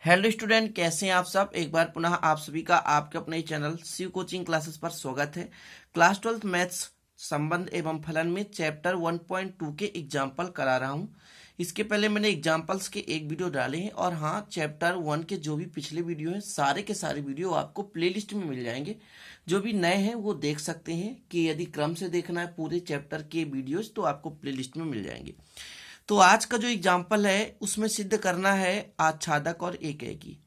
Hello student, कैसे हैं आप सब। एक बार पुनः आप सभी का आपके अपने चैनल शिव कोचिंग क्लासेस पर स्वागत है। क्लास 12 मैथ्स संबंध एवं फलन में चैप्टर 1.2 के एग्जाम्पल करा रहा हूं। इसके पहले मैंने एग्जाम्पल्स के एक वीडियो डाले हैं और हाँ, चैप्टर 1 के जो भी पिछले वीडियो हैं सारे के सारे वीडियो आपको प्लेलिस्ट में मिल जाएंगे। जो भी नए हैं वो देख सकते हैं कि यदि क्रम से देखना है पूरे चैप्टर के वीडियोज तो आपको प्लेलिस्ट में मिल जाएंगे। तो आज का जो एग्जाम्पल है उसमें सिद्ध करना है आच्छादक और एकेकी।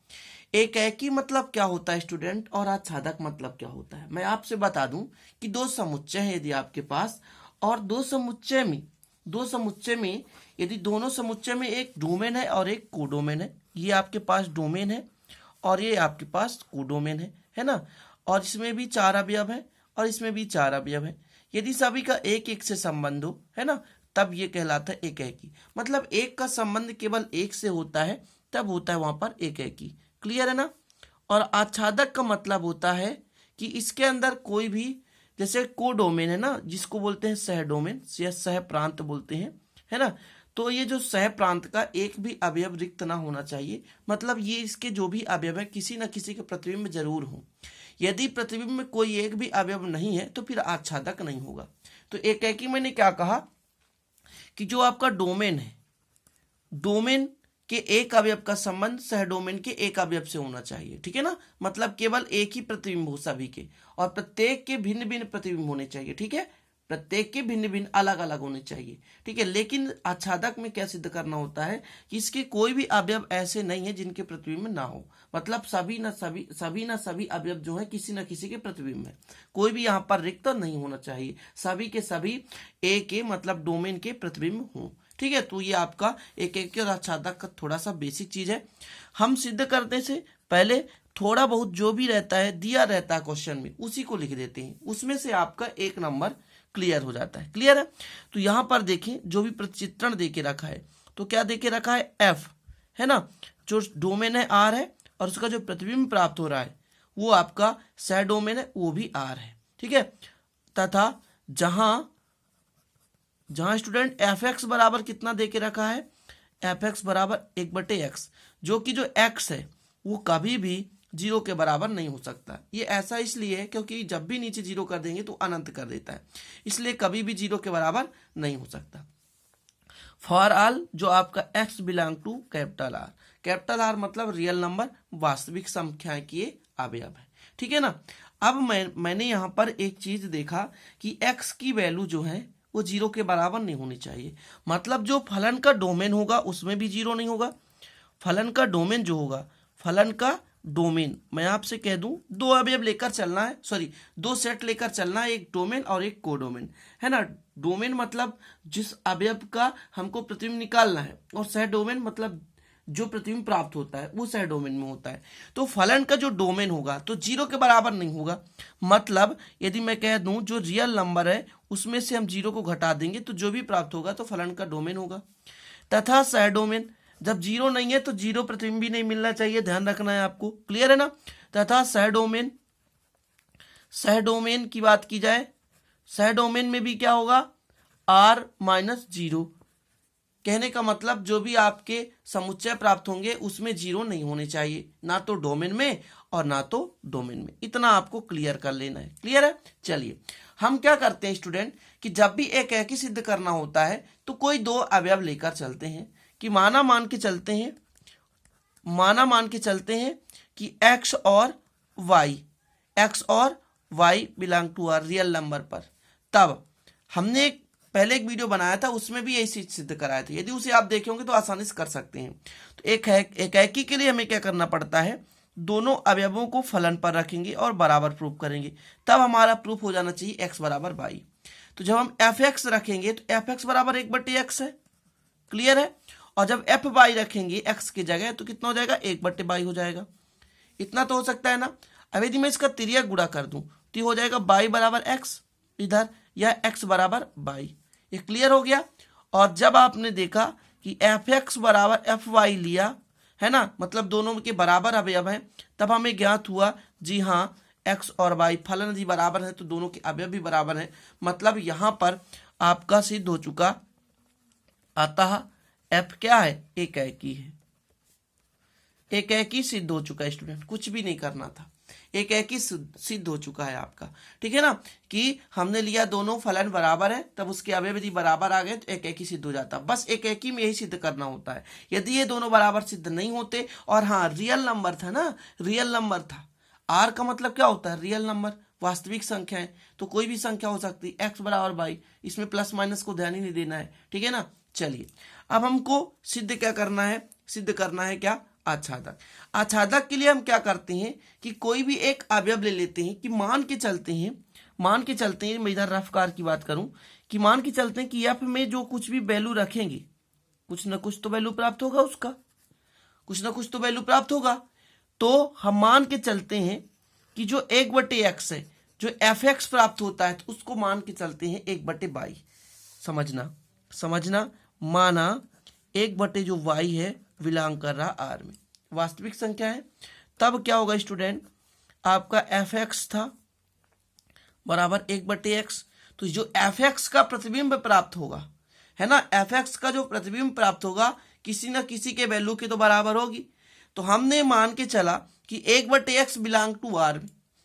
एकेकी मतलब क्या होता है स्टूडेंट, और आच्छादक मतलब क्या होता है। मैं आपसे बता दूं कि दो समुच्चय है यदि आपके पास, और दो समुच्चय में यदि दोनों समुच्चय में एक डोमेन है और एक कोडोमेन है, ये आपके पास डोमेन है और ये आपके पास कोडोमेन है ना। और इसमें भी चार अवयव है और इसमें भी चार अवयव है। यदि सभी का एक एक से संबंध हो, है ना, तब ये कहलाता है एकेकी। मतलब एक का संबंध केवल एक से होता है तब होता है वहां पर एकेकी। क्लियर है ना। और आच्छादक का मतलब होता है कि इसके अंदर कोई भी, जैसे कोडोमेन है ना, जिसको बोलते हैं सह डोमेन या सह प्रांत बोलते हैं, है ना। तो ये जो सह प्रांत का एक भी अवयव रिक्त ना होना चाहिए। मतलब ये इसके जो भी अवयव है किसी न किसी के प्रतिबिंब जरूर हो। यदि प्रतिबिंब में कोई एक भी अवयव नहीं है तो फिर आच्छादक नहीं होगा। तो एकेकी मैंने क्या कहा कि जो आपका डोमेन है, डोमेन के एक अवयव का संबंध सह डोमेन के एक अवयव से होना चाहिए। ठीक है ना। मतलब केवल एक ही प्रतिबिंब हो सभी के, और प्रत्येक के भिन्न भिन्न प्रतिबिंब होने चाहिए। ठीक है, प्रत्येक के भिन्न भिन्न अलग अलग होने चाहिए। ठीक है। लेकिन आच्छादक में क्या सिद्ध करना होता है कि इसके कोई भी अवयव ऐसे नहीं है जिनके प्रतिबिंब ना हो। मतलब सभी न सभी अवयव जो है किसी न किसी के प्रतिबिंब है। कोई भी यहाँ पर रिक्त नहीं होना चाहिए। सभी के सभी एक के मतलब डोमेन के प्रतिबिंब हों। ठीक है। तो ये आपका एकेकी और आच्छादक का थोड़ा सा बेसिक चीज है। हम सिद्ध करने से पहले थोड़ा बहुत जो भी रहता है दिया रहता है क्वेश्चन में उसी को लिख देते हैं, उसमें से आपका एक नंबर क्लियर हो जाता है। क्लियर है। तो यहां पर देखें जो भी प्रतिचित्रण देके रखा है, तो क्या देके रखा है, एफ, है ना। जो डोमेन है आर है और उसका जो प्रतिबिंब प्राप्त हो रहा है वो आपका सह डोमेन है, वो भी आर है। ठीक है। तथा जहां स्टूडेंट एफ एक्स बराबर कितना देके रखा है, एफ एक्स बराबर 1/x, जो कि जो x है वो कभी भी जीरो के बराबर नहीं हो सकता। ये ऐसा इसलिए है क्योंकि जब भी नीचे जीरो कर देंगे तो अनंत कर देता है, इसलिए कभी भी जीरो के बराबर नहीं हो सकता। फॉर ऑल जो आपका x belong to capital R मतलब रियल नंबर, वास्तविक संख्या की अवयव है। ठीक है ना। अब मैंने यहां पर एक चीज देखा कि x की वैल्यू जो है वो जीरो के बराबर नहीं होनी चाहिए। मतलब जो फलन का डोमेन होगा उसमें भी जीरो नहीं होगा। फलन का डोमेन जो होगा, फलन का डोमेन मैं आपसे कह दूं दो अवयव लेकर चलना है, सॉरी दो सेट लेकर चलना है, एक डोमेन और एक कोडोमेन, है ना। डोमेन मतलब जिस अवयव का हमको प्रतिबिंब निकालना है, और सह डोमेन मतलब जो प्रतिबिंब प्राप्त होता है वो सह डोमेन में होता है। तो फलन का जो डोमेन होगा तो जीरो के बराबर नहीं होगा। मतलब यदि मैं कह दूं जो रियल नंबर है उसमें से हम जीरो को घटा देंगे तो जो भी प्राप्त होगा तो फलन का डोमेन होगा। तथा सह डोमेन, जब जीरो नहीं है तो जीरो प्रतिबिंब भी नहीं मिलना चाहिए, ध्यान रखना है आपको। क्लियर है ना। तथा सह डोमेन की बात की जाए, सह डोमेन में भी क्या होगा, r-0। कहने का मतलब जो भी आपके समुच्चय प्राप्त होंगे उसमें जीरो नहीं होने चाहिए, ना तो डोमेन में और ना तो डोमेन में। इतना आपको क्लियर कर लेना है। क्लियर है। चलिए हम क्या करते हैं स्टूडेंट कि जब भी एकेकी सिद्ध करना होता है तो कोई दो अवयव लेकर चलते हैं कि माना मान के चलते हैं कि x और y belong to R real number पर। तब हमने पहले एक वीडियो बनाया था उसमें भी यही चीज सिद्ध कराया था, यदि उसे आप देखे होंगे तो आसानी से कर सकते हैं। तो एकेकी के लिए हमें क्या करना पड़ता है, दोनों अवयवों को फलन पर रखेंगे और बराबर प्रूफ करेंगे, तब हमारा प्रूफ हो जाना चाहिए x बराबर y। तो जब हम एफ एक्स रखेंगे तो एफ एक्स बराबर 1/x है। क्लियर है। और जब एफ वाई रखेंगे x की जगह तो कितना हो जाएगा, 1/y हो जाएगा। इतना तो हो सकता है ना। अब यदि मैं इसका तिर्यक गुणा कर दूं तो हो जाएगा y बराबर x इधर, या x बराबर y। ये क्लियर हो गया। और जब आपने देखा कि एफ एक्स बराबर एफ वाई लिया, है ना, मतलब दोनों के बराबर अवयव हैं, तब हमें ज्ञात हुआ जी हाँ x और y फलन यदि बराबर है तो दोनों के अवयव भी बराबर हैं। मतलब यहां पर आपका सिद्ध हो चुका, अतः f क्या है, एकेकी है। एक एक ही सिद्ध हो चुका है स्टूडेंट, कुछ भी नहीं करना था, एक एक ही सिद्ध हो चुका है आपका। ठीक है ना, कि हमने लिया दोनों फलन बराबर है, तब उसके अवयव यदि बराबर आ गए तो एक एक ही सिद्ध हो जाता। बस एक एक ही में यही सिद्ध करना होता है। यदि ये दोनों बराबर सिद्ध नहीं होते, और हाँ रियल नंबर था ना, रियल नंबर था, आर का मतलब क्या होता है, रियल नंबर, वास्तविक संख्या है, तो कोई भी संख्या हो सकती है, एक्स बराबर वाई, इसमें प्लस माइनस को ध्यान ही नहीं देना है। ठीक है ना, चलिए अब हमको सिद्ध क्या करना है, सिद्ध करना है क्या, आच्छादक। आच्छादक के लिए हम क्या करते हैं कि कोई भी एक अवयव ले लेते हैं, कि मान के चलते हैं मैं इधर रफ कार की बात करूं, कि मान के चलते हैं कि एफ में जो कुछ भी वैल्यू रखेंगे, कुछ ना कुछ तो वैल्यू प्राप्त होगा, उसका कुछ ना कुछ तो वैल्यू प्राप्त होगा। तो हम मान के चलते हैं कि जो 1/x है, जो fx प्राप्त होता है, तो उसको मान के चलते हैं 1/y। समझना, माना 1 जो y है विलांग कर रहा आर में, वास्तविक संख्या है, तब क्या होगा स्टूडेंट, आपका fx था बराबर 1/x, तो जो fx का प्रतिबिंब प्राप्त होगा, है ना, fx का जो प्रतिबिंब प्राप्त होगा किसी ना किसी के वैल्यू के तो बराबर होगी। तो हमने मान के चला कि 1/x बिलोंग टू आर,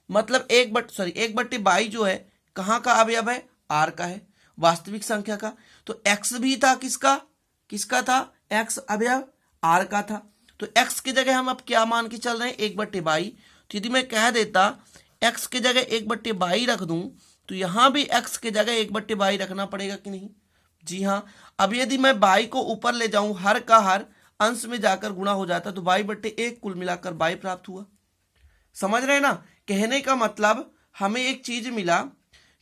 मतलब 1/y जो है कहाँ का अवयव है, आर का है, वास्तविक संख्या का। तो x भी था किसका था, x अवयव आर का था। तो x की जगह हम अब क्या मान के चल रहे हैं, 1/y। तो यदि मैं कह देता x की जगह 1/y रख दूं, तो यहां भी x की जगह 1/y रखना पड़ेगा कि नहीं, जी हाँ। अब यदि मैं y को ऊपर ले जाऊं, हर का हर अंश में जाकर गुणा हो जाता, तो y/1 कुल मिलाकर y प्राप्त हुआ। समझ रहे हैं ना, कहने का मतलब हमें एक चीज मिला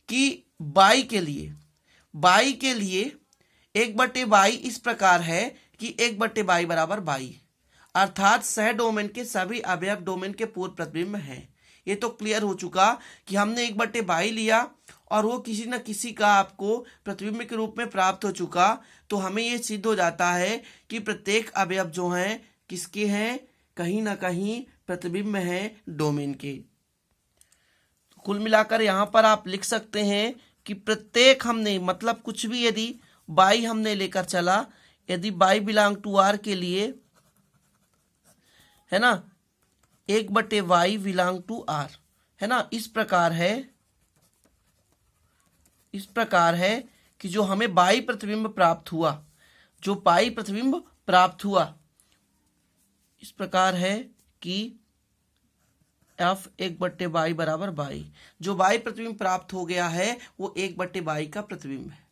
कि y के लिए 1/y इस प्रकार है कि 1/y बराबर y, अर्थात सह डोमेन के सभी अवयव डोमेन के पूर्व प्रतिबिंब हैं। ये तो क्लियर हो चुका कि हमने 1/y लिया और वो किसी न किसी का आपको प्रतिबिंब के रूप में प्राप्त हो चुका। तो हमें ये सिद्ध हो जाता है कि प्रत्येक अवयव जो हैं किसके हैं, कहीं ना कहीं प्रतिबिंब हैं डोमेन के। तो कुल मिलाकर यहां पर आप लिख सकते हैं कि प्रत्येक हमने, मतलब कुछ भी यदि y हमने लेकर चला, यदि y बिलोंग टू आर के लिए, है ना, 1/y बिलोंग टू आर, है ना, इस प्रकार है कि जो हमें y प्रतिबिंब प्राप्त हुआ, इस प्रकार है कि f 1/y बराबर y, जो y प्रतिबिंब प्राप्त हो गया है वो 1/y का प्रतिबिंब है।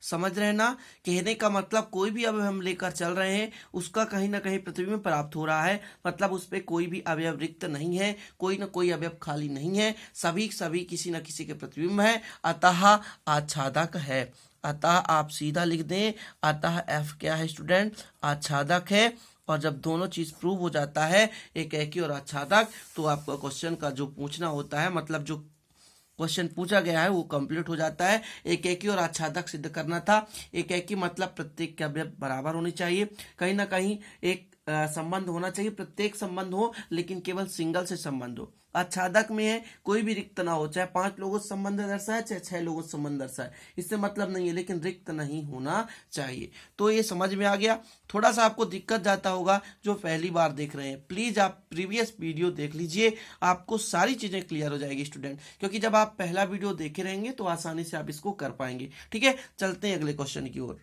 समझ रहे हैं ना, कहने का मतलब कोई भी अवयव हम लेकर चल रहे हैं उसका कहीं ना कहीं प्रतिबिंब प्राप्त हो रहा है, मतलब उस पर कोई भी अवयव रिक्त नहीं है, कोई ना कोई अवयव खाली नहीं है, सभी किसी न किसी के प्रतिबिंब है, अतः आच्छादक है। अतः आप सीधा लिख दें, अतः f क्या है स्टूडेंट, आच्छादक है। और जब दोनों चीज प्रूव हो जाता है, एक एकी और आच्छादक, तो आपका क्वेश्चन का जो पूछना होता है, मतलब जो क्वेश्चन पूछा गया है वो कंप्लीट हो जाता है। एक एकी और आच्छादक सिद्ध करना था। एक एकी मतलब प्रत्येक के अवयव बराबर होने चाहिए, कहीं ना कहीं एक संबंध होना चाहिए, प्रत्येक संबंध हो लेकिन केवल सिंगल से संबंध हो। आच्छादक में है कोई भी रिक्त ना हो, चाहे 5 लोगों से संबंध दर्शाए चाहे 6 लोगों से संबंध दर्शाए, इससे मतलब नहीं है, लेकिन रिक्त नहीं होना चाहिए। तो ये समझ में आ गया। थोड़ा सा आपको दिक्कत जाता होगा जो पहली बार देख रहे हैं, प्लीज आप प्रीवियस वीडियो देख लीजिए, आपको सारी चीजें क्लियर हो जाएगी स्टूडेंट, क्योंकि जब आप पहला वीडियो देखे रहेंगे तो आसानी से आप इसको कर पाएंगे। ठीक है, चलते हैं अगले क्वेश्चन की ओर।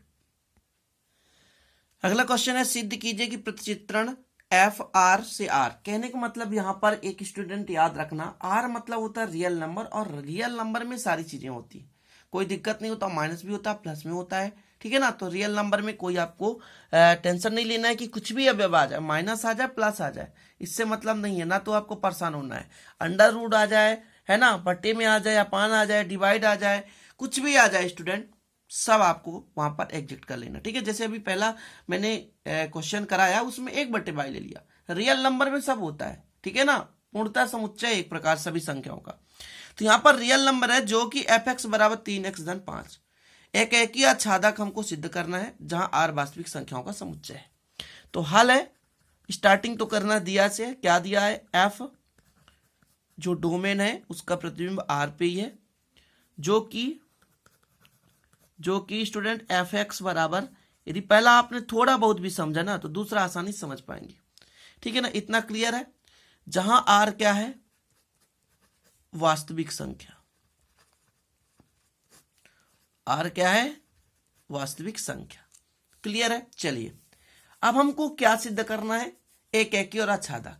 अगला क्वेश्चन है, सिद्ध कीजिए कि प्रतिचित्रण एफ आर से आर। कहने का मतलब यहाँ पर एक स्टूडेंट याद रखना, आर मतलब होता है रियल नंबर, और रियल नंबर में सारी चीजें होती है, कोई दिक्कत नहीं होता, माइनस भी होता है प्लस में होता है। ठीक है ना, तो रियल नंबर में कोई आपको टेंशन नहीं लेना है कि कुछ भी अवयव आ जाए, माइनस आ जाए प्लस आ जाए, इससे मतलब नहीं है, ना तो आपको परेशान होना है। अंडर रूट आ जाए, है ना, बट्टे में आ जाए, अपान आ जाए, डिवाइड आ जाए, कुछ भी आ जाए स्टूडेंट, सब आपको वहां पर एग्जिट कर लेना। ठीक है, जैसे अभी पहला मैंने क्वेश्चन कराया उसमें 1/y ले लिया, रियल नंबर में सब होता है। ठीक है ना, पूर्णतः समुच्चय एक प्रकार सभी संख्याओं का। तो यहाँ पर रियल नंबर है जो कि fx बराबर 3x धन 5, एक एकी आच्छादक हमको सिद्ध करना है जहां r वास्तविक संख्याओं का समुच्चय है। तो हल है, स्टार्टिंग तो करना दिया से, क्या दिया है, f जो डोमेन है उसका प्रतिबिंब r पे ही है, जो कि स्टूडेंट fx बराबर, यदि पहला आपने थोड़ा बहुत भी समझा ना तो दूसरा आसानी से समझ पाएंगे। ठीक है ना, इतना क्लियर है। जहां आर क्या है, वास्तविक संख्या, आर क्या है, वास्तविक संख्या। क्लियर है। चलिए अब हमको क्या सिद्ध करना है, एक एकी और आच्छादक।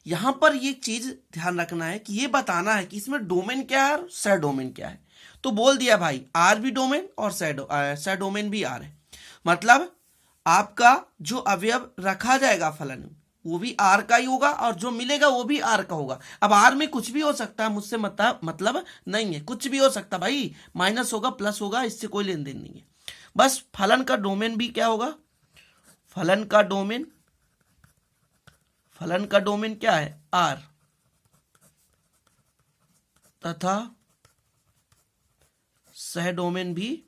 यहां पर ये चीज ध्यान रखना है कि ये बताना है कि इसमें डोमेन क्या है और सह डोमेन क्या है। तो बोल दिया भाई आर भी डोमेन और सह डोमेन भी आर है, मतलब आपका जो अवयव रखा जाएगा फलन में वो भी आर का ही होगा और जो मिलेगा वो भी आर का होगा। अब आर में कुछ भी हो सकता है, मुझसे मतलब नहीं है, कुछ भी हो सकता भाई, माइनस होगा प्लस होगा, इससे कोई लेन देन नहीं है। बस फलन का डोमेन भी क्या होगा, फलन का डोमेन क्या है, आर, तथा सह डोमेन भी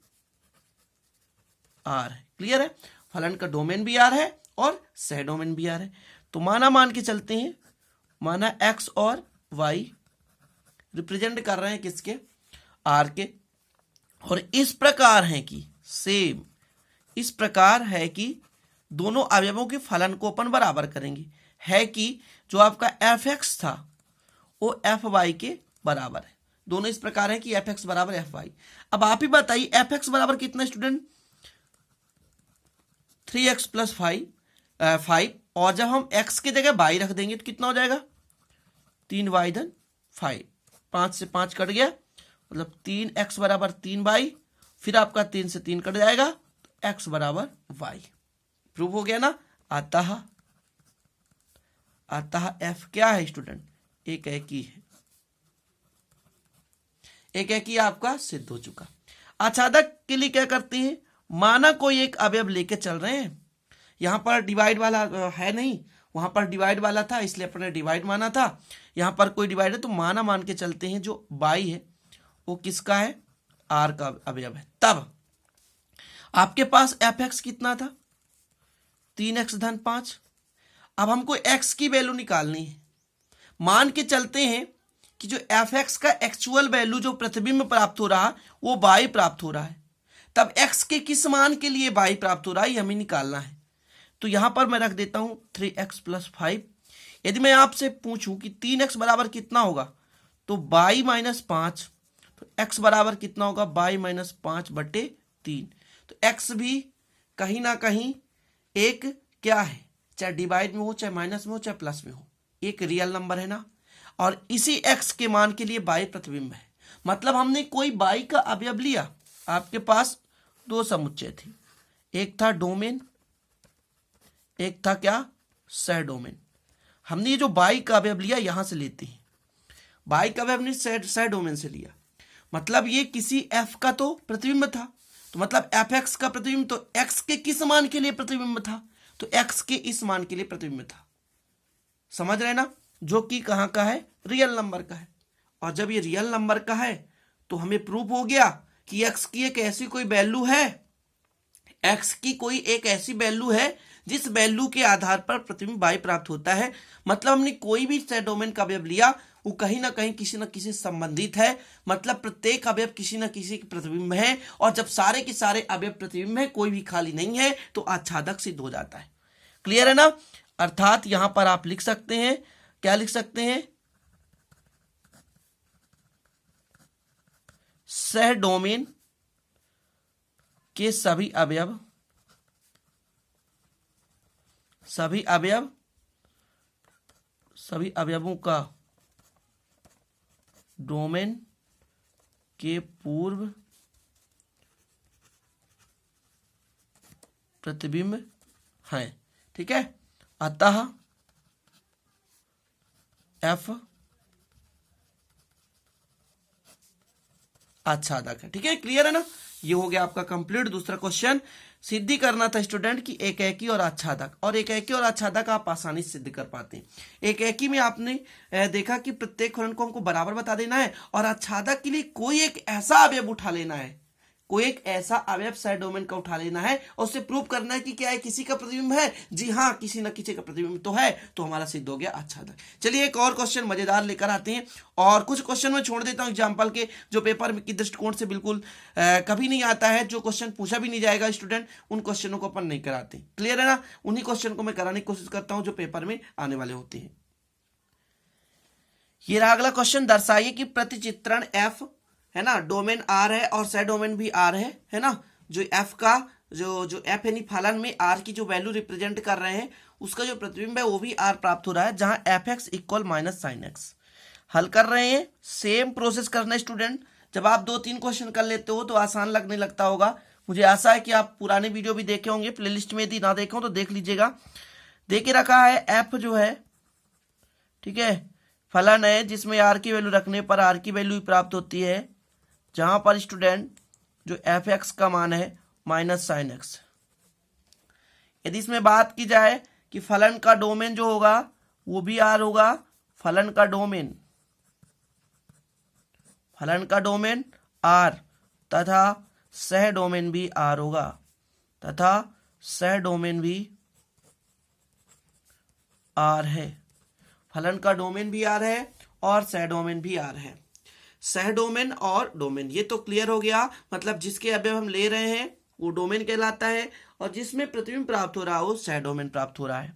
आर है। क्लियर है। फलन का डोमेन भी आर है और सह डोमेन भी आर है। तो मान के चलते हैं, माना एक्स और वाई रिप्रेजेंट कर रहे हैं किसके, आर के, और इस प्रकार है कि सेम इस प्रकार है कि दोनों अवयवों के फलन को अपन बराबर करेंगे, है कि जो आपका एफ एक्स था वो एफ वाई के बराबर है। दोनों इस प्रकार है कि एफ एक्स बराबर एफ वाई। अब आप ही बताइए एफ एक्स बराबर कितना स्टूडेंट, 3x प्लस 5, और जब हम x की जगह y रख देंगे तो कितना हो जाएगा, 3y धन 5, 5 से 5 कट गया, मतलब 3x बराबर 3y, फिर आपका 3 से 3 कट जाएगा तो x बराबर y। प्रूव हो गया ना। अतः f क्या है स्टूडेंट, एक एकी है, एक एकी आपका सिद्ध हो चुका। आच्छादक के लिए क्या करते हैं, माना कोई एक अवयव लेके चल रहे हैं, यहां पर डिवाइड वाला है नहीं, वहां पर डिवाइड वाला था इसलिए अपने डिवाइड माना था, यहां पर कोई डिवाइड है तो मान के चलते हैं जो बाई है वो किसका है, आर का अवयव है। तब आपके पास एफ एक्स कितना था, 3x धन 5। अब हमको x की वैल्यू निकालनी है। मान के चलते हैं कि जो एफ एक्स का एक्चुअल वैल्यू जो प्रतिबिंब प्राप्त हो रहा वो y प्राप्त हो रहा है, तब x के किस मान के लिए y प्राप्त हो रहा है हमें निकालना है। तो यहां पर मैं रख देता हूं 3x प्लस 5। यदि मैं आपसे पूछूं कि 3x बराबर कितना होगा तो y माइनस 5, तो x बराबर कितना होगा, y माइनस 5 बटे 3। तो x भी कहीं ना कहीं एक क्या है, चाहे डिवाइड में हो चाहे माइनस में हो चाहे प्लस में हो, एक रियल नंबर है ना, और इसी x के मान के लिए y प्रतिबिंब है। मतलब हमने कोई y का अवयव लिया, आपके पास दो समुच्चय थे, एक था डोमेन, एक था क्या, सह डोमेन। हमने ये जो y का अवयव लिया यहां से लेते हैं, y का अवयव हमने सह डोमेन से लिया, मतलब ये किसी f का तो प्रतिबिंब था, तो मतलब एफ एक्स का प्रतिबिंब तो x के किस मान के लिए प्रतिबिंब था, तो x के इस मान के लिए प्रतिबिंब था। समझ रहे ना, जो कि कहां का है, रियल नंबर का है। और जब ये रियल नंबर का है तो हमें प्रूफ हो गया कि x की एक ऐसी कोई वैल्यू है, x की कोई एक ऐसी वैल्यू है जिस वैल्यू के आधार पर प्रतिबिंब y प्राप्त होता है। मतलब हमने कोई भी सह डोमेन का अवयव लिया वो कहीं ना कहीं किसी न किसी संबंधित है, मतलब प्रत्येक अवयव किसी न किसी के प्रतिबिंब है, और जब सारे के सारे अवयव प्रतिबिंब है, कोई भी खाली नहीं है, तो आच्छादक सिद्ध हो जाता है। क्लियर है ना। अर्थात यहां पर आप लिख सकते हैं, क्या लिख सकते हैं, सह डोमेन के सभी अवयवों का डोमेन के पूर्व प्रतिबिंब है। ठीक है। अतः एफ आच्छादक है। ठीक है, क्लियर है ना। ये हो गया आपका कंप्लीट। दूसरा क्वेश्चन सिद्धि करना था स्टूडेंट की एकाकी और आच्छादक, और एकाकी और आच्छादक आप आसानी से सिद्ध कर पाते हैं। एकाकी में आपने देखा कि प्रत्येक फलन को हमको बराबर बता देना है, और आच्छादक के लिए कोई एक ऐसा अवयव उठा लेना है, कोई एक ऐसा अवयव सह डोमेन का उठा लेना है और उसे प्रूव करना है कि क्या है, किसी का प्रतिबिंब है। जी हाँ, किसी न किसी का प्रतिबिंब तो है, तो हमारा सिद्ध हो गया आच्छादक। चलिए एक और क्वेश्चन मजेदार लेकर आते हैं, और कुछ क्वेश्चन मैं छोड़ देता हूं एग्जाम्पल के, जो पेपर की दृष्टिकोण से बिल्कुल कभी नहीं आता है, जो क्वेश्चन पूछा भी नहीं जाएगा स्टूडेंट, उन क्वेश्चनों को अपन नहीं कराते। क्लियर है ना? उन्हीं क्वेश्चन को मैं कराने की कोशिश करता हूं जो पेपर में आने वाले होते हैं। ये रहा अगला क्वेश्चन, दर्शाइए कि प्रतिचित्रण एफ है ना, डोमेन आर है और सह डोमेन भी आर है ना। जो एफ का जो एफ यानी फलन में आर की जो वैल्यू रिप्रेजेंट कर रहे हैं, उसका जो प्रतिबिंब है वो भी आर प्राप्त हो रहा है, जहां F x equal minus sine x. हल कर रहे हैं, सेम प्रोसेस करना है स्टूडेंट। जब आप 2-3 क्वेश्चन कर लेते हो तो आसान लगने लगता होगा। मुझे आशा है कि आप पुराने वीडियो भी देखे होंगे, प्लेलिस्ट में यदि ना देखे हो तो देख लीजिएगा। दे के रखा है एफ जो है, ठीक है, फलन है जिसमें आर की वैल्यू रखने पर आर की वैल्यू प्राप्त होती है, जहां पर स्टूडेंट जो एफ एक्स का मान है माइनस साइन एक्स। यदि इसमें बात की जाए कि फलन का डोमेन जो होगा वो भी आर होगा, फलन का डोमेन आर तथा सह डोमेन भी आर होगा, तथा सह डोमेन भी आर है। फलन का डोमेन भी आर है और सह डोमेन भी आर है। सह डोमेन और डोमेन, ये तो क्लियर हो गया, मतलब जिसके अवयव हम ले रहे हैं वो डोमेन कहलाता है, और जिसमें प्रतिबिंब प्राप्त हो रहा है वो सह डोमेन प्राप्त हो रहा है।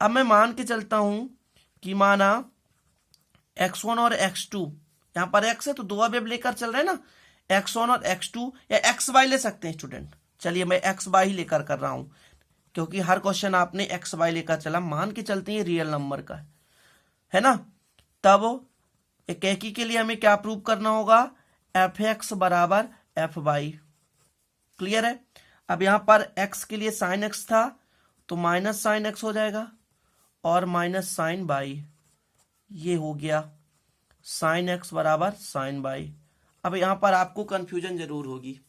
अब मैं मान के चलता हूं कि माना x1 और x2, यहां पर x है तो दो अवयव लेकर चल रहे हैं ना, x1 और x2, या xy ले सकते हैं स्टूडेंट। चलिए मैं xy ही लेकर कर रहा हूं, क्योंकि हर क्वेश्चन आपने xy लेकर चला। मान के चलते हैं रियल नंबर का है ना, तब एकेकी के लिए हमें क्या प्रूव करना होगा, एफ एक्स बराबर एफ वाई। क्लियर है? अब यहां पर x के लिए साइन x था तो माइनस साइन x हो जाएगा, और माइनस साइन वाई, ये हो गया साइन x बराबर साइन वाई। अब यहां पर आपको कंफ्यूजन जरूर होगी।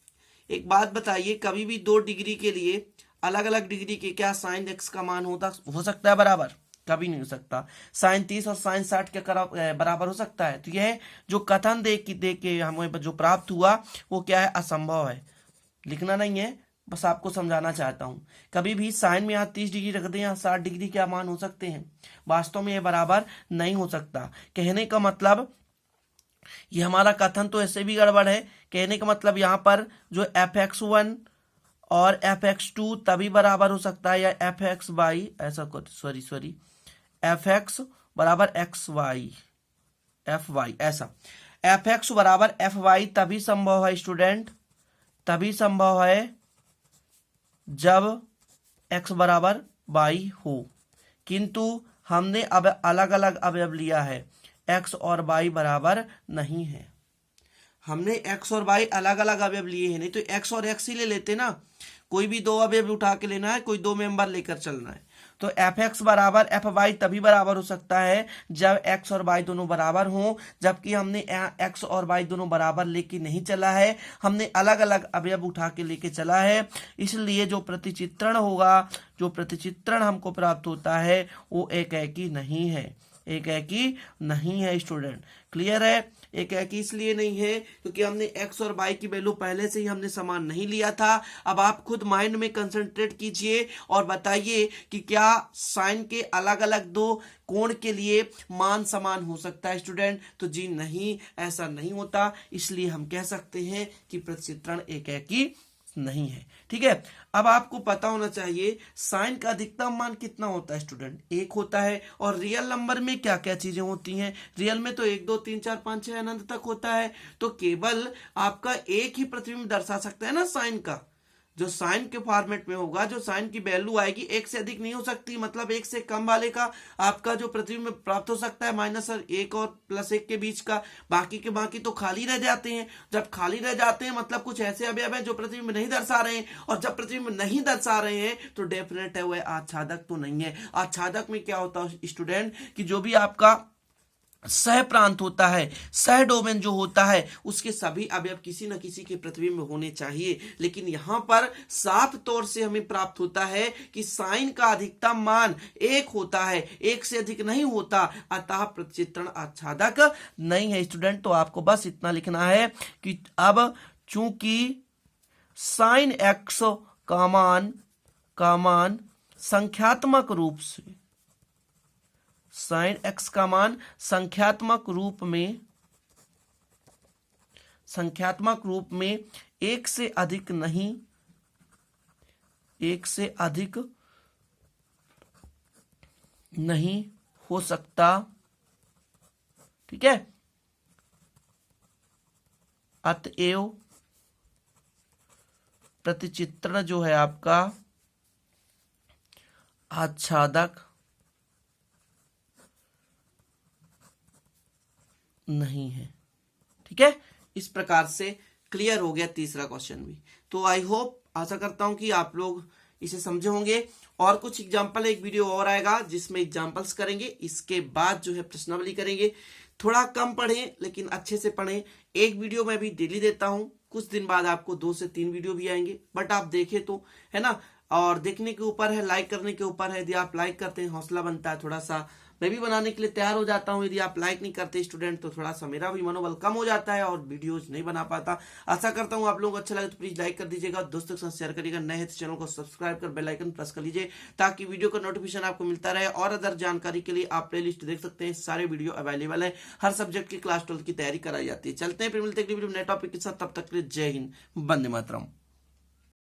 एक बात बताइए, कभी भी 2 डिग्री के लिए अलग अलग डिग्री के क्या साइन x का मान हो सकता है बराबर? कभी नहीं हो सकता। साइन 30 और साइन 60 के बराबर हो सकता है? तो यह जो कथन देख के हमें जो प्राप्त हुआ वो क्या है, असंभव है। लिखना नहीं है, बस आपको समझाना चाहता हूं। कभी भी साइन में यहाँ 30 डिग्री रख दें, यहाँ 60 डिग्री क्या मान हो सकते हैं? वास्तव में ये बराबर नहीं हो सकता। कहने का मतलब, ये हमारा कथन तो ऐसे भी गड़बड़ है। कहने का मतलब यहाँ पर जो fx1 और fx2 तभी बराबर हो सकता है, या fx बाई ऐसा सॉरी fx बराबर xy fy ऐसा, fx बराबर fy तभी संभव है स्टूडेंट, तभी संभव है जब x बराबर y हो। किंतु हमने अब अलग अलग अवयव लिया है, x और y बराबर नहीं है। हमने x और y अलग अलग अवयव लिए हैं, नहीं तो x और x ही ले लेते ना। कोई भी 2 अवयव उठा के लेना है, कोई 2 मेंबर लेकर चलना है। तो एफ एक्स बराबर एफ वाई तभी बराबर हो सकता है जब x और y दोनों बराबर हों, जबकि हमने x और y दोनों बराबर लेके नहीं चला है, हमने अलग अलग अवयव उठा के लेके चला है। इसलिए जो प्रतिचित्रण होगा, जो प्रतिचित्रण हमको प्राप्त होता है वो एकेकी नहीं है, एकेकी नहीं है स्टूडेंट। क्लियर है? एकेकी इसलिए नहीं है क्योंकि हमने x और y की वैल्यू पहले से ही हमने समान नहीं लिया था। अब आप खुद माइंड में कंसंट्रेट कीजिए और बताइए कि क्या साइन के अलग अलग 2 कोण के लिए मान समान हो सकता है स्टूडेंट? तो जी नहीं, ऐसा नहीं होता। इसलिए हम कह सकते हैं कि प्रतिचित्रण एकेकी नहीं है। ठीक है, अब आपको पता होना चाहिए साइन का अधिकतम मान कितना होता है स्टूडेंट? 1 होता है। और रियल नंबर में क्या क्या चीजें होती हैं? रियल में तो 1 2 3 4 5 6 अनंत तक होता है, तो केवल आपका एक ही प्रतिबिंब दर्शा सकता है ना साइन का। जो साइन के फॉर्मेट में होगा, जो साइन की वैल्यू आएगी 1 से अधिक नहीं हो सकती, मतलब 1 से कम वाले का आपका जो प्रतिबिंब प्राप्त हो सकता है -1 और +1 के बीच का। बाकी के बाकी तो खाली रह जाते हैं। जब खाली रह जाते हैं मतलब कुछ ऐसे अवयव हैं जो प्रतिबिंब नहीं दर्शा रहे हैं, और जब प्रतिबिंब नहीं दर्शा रहे हैं तो डेफिनेट है वह आच्छादक तो नहीं है। आच्छादक में क्या होता है स्टूडेंट कि जो भी आपका सह प्रांत होता है, सह डोमेन जो होता है, उसके सभी अवयव किसी न किसी के प्रतिबिंब होने चाहिए। लेकिन यहां पर साफ तौर से हमें प्राप्त होता है कि साइन का अधिकतम मान 1 होता है, 1 से अधिक नहीं होता, अतः प्रतिचित्रण आच्छादक नहीं है स्टूडेंट। तो आपको बस इतना लिखना है कि अब चूंकि साइन एक्स का मान संख्यात्मक रूप से, साइन एक्स का मान संख्यात्मक रूप में एक से अधिक नहीं हो सकता। ठीक है, अतएव प्रतिचित्रण जो है आपका आच्छादक नहीं है। ठीक है, इस प्रकार से क्लियर हो गया तीसरा क्वेश्चन भी। तो आई होप, आशा करता हूं कि आप लोग इसे समझे होंगे। और कुछ एग्जाम्पल, एक वीडियो और आएगा जिसमें एग्जाम्पल्स करेंगे, इसके बाद जो है प्रश्नावली करेंगे। थोड़ा कम पढ़ें लेकिन अच्छे से पढ़ें। एक वीडियो मैं भी डेली देता हूं, कुछ दिन बाद आपको 2 से 3 वीडियो भी आएंगे, बट आप देखें तो, है ना। और देखने के ऊपर है, लाइक करने के ऊपर है। यदि आप लाइक करते हैं हौसला बनता है, थोड़ा सा मैं भी बनाने के लिए तैयार हो जाता हूं। यदि आप लाइक नहीं करते स्टूडेंट, तो थोड़ा सा मेरा भी मनोबल कम हो जाता है और वीडियोज नहीं बना पाता। आशा करता हूं आप लोगों को अच्छा लगे तो प्लीज लाइक कर दीजिएगा, दोस्तों के साथ शेयर करिएगा। नए हैं तो चैनल को सब्सक्राइब कर बेल आइकन प्रेस कर लीजिए ताकि वीडियो का नोटिफिकेशन आपको मिलता रहे। और अदर जानकारी के लिए आप प्लेलिस्ट देख सकते हैं, सारे वीडियो अवेलेबल है। हर सब्जेक्ट की क्लास 12 की तैयारी कराई जाती है। चलते हैं, फिर मिलते हैं वीडियो नए टॉपिक के साथ। तब तक के लिए जय हिंद, वंदे मातरम।